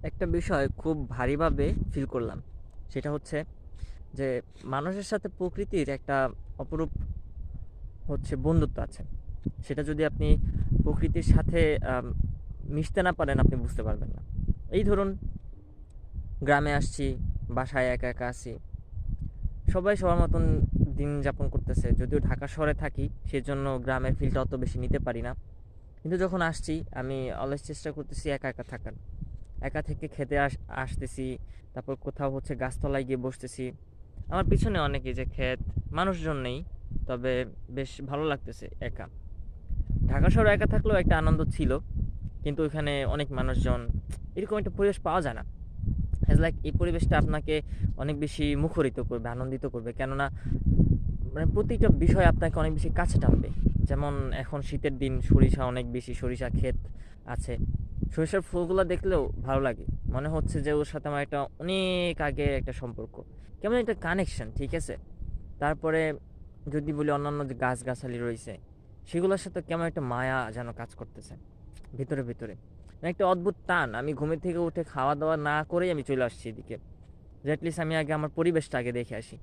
একটা বিষয় খুব ভারীভাবে ফিল করলাম। সেটা হচ্ছে যে মানুষের সাথে প্রকৃতির একটা অপরূপ বন্ধুত্ব আছে। সেটা যদি আপনি প্রকৃতির সাথে আম মিশতে না পারেন আপনি বুঝতে পারবেন না। এই ধরুন গ্রামে আসছি, বাসায় একা, একা আছি। সবাই সবার মতন দিন যাপন করতেছে। যদিও ঢাকা শহরে থাকি সেজন্য গ্রামের ফিলটা অত বেশি নিতে পারি না। কিন্তু যখন আসছি আমি অলওয়েজ চেষ্টা করতেছি একা, একা থাকার। একা থেকে খেতে আসতেছি। তারপর কোথাও গাছতলায় গিয়ে বসতেছি। আমার পিছনে অনেক এই যে ক্ষেত, মানুষজন নেই। তবে বেশ ভালো লাগতেছে একা। ঢাকা শহরে একা থাকলেও একটা আনন্দ ছিল। কিন্তু ওইখানে অনেক মানুষজন, এরকম একটা পরিবেশ পাওয়া যায় না। অ্যাজ লাইক এই পরিবেশটা আপনাকে অনেক বেশি মুখরিত করবে, আনন্দিত করবে। কেননা মানে প্রতিটা বিষয় আপনাকে অনেক বেশি কাছে টানবে। যেমন এখন শীতের দিন সরিষা অনেক বেশি, সরিষা ক্ষেত আছে। সরিষার ফুলগুলা দেখলেও ভালো লাগে। মনে হচ্ছে যে ওর সাথে আমার একটা অনেক আগের একটা সম্পর্ক। কেমন একটা কানেকশন, ঠিক আছে? তারপরে যদি বলি অন্যান্য যে গাছগাছালি রয়েছে, সেগুলোর সাথে কেমন একটা মায়া যেন কাজ করতেছে ভিতরে, ভিতরে। মানে একটা অদ্ভুত টান। আমি ঘুমের থেকে উঠে খাওয়া-দাওয়া না করেই আমি চলে আসছি এদিকে। যে এট লিস্ট আমি আগে আমার পরিবেশটা আগে দেখে আসি।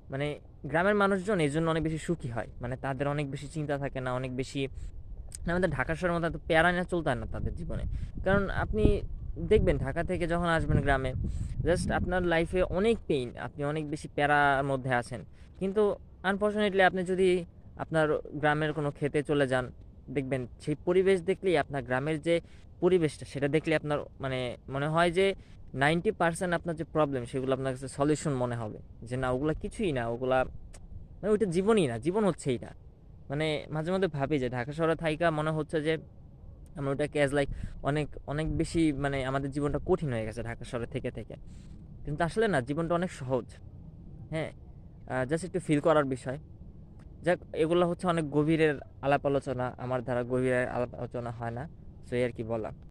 মানে গ্রামের মানুষজন এজন্য অনেক বেশি সুখী হয়। মানে তাদের অনেক বেশি চিন্তা থাকে না, অনেক বেশি না, আমাদের ঢাকা শহরের মতো এত প্যারা নিয়ে চলতে হয় না তাদের জীবনে। কারণ আপনি দেখবেন ঢাকা থেকে যখন আসবেন গ্রামে, জাস্ট আপনার লাইফে অনেক পেইন, আপনি অনেক বেশি প্যারার মধ্যে আছেন। কিন্তু আনফরচুনেটলি আপনি যদি আপনার গ্রামের কোনো ক্ষেতে চলে যান, দেখবেন সেই পরিবেশ দেখলেই আপনার গ্রামের যে পরিবেশটা সেটা দেখলে আপনার মানে মনে হয় যে 90% আপনার যে প্রবলেম সেগুলো আপনার কাছে সলিউশন মনে হবে। যে না ওগুলা কিছুই না, ওগুলা মানে ওইটা জীবনই না, জীবন হচ্ছেই না। মানে মাঝে মধ্যে ভাবি যে ঢাকা শহরে থাইকা মনে হচ্ছে যে আমরা ওটাকে অ্যাজ লাইক অনেক অনেক বেশি মানে আমাদের জীবনটা কঠিন হয়ে গেছে ঢাকা শহরে থেকে থেকে। কিন্তু আসলে না, জীবনটা অনেক সহজ। হ্যাঁ, জাস্ট একটু ফিল করার বিষয়। যাক, এগুলো অনেক গভীরের আলাপ আলোচনা, আমার দ্বারা গভীরের আলাপ আলোচনা হয় না। সো এই আর কি বলা।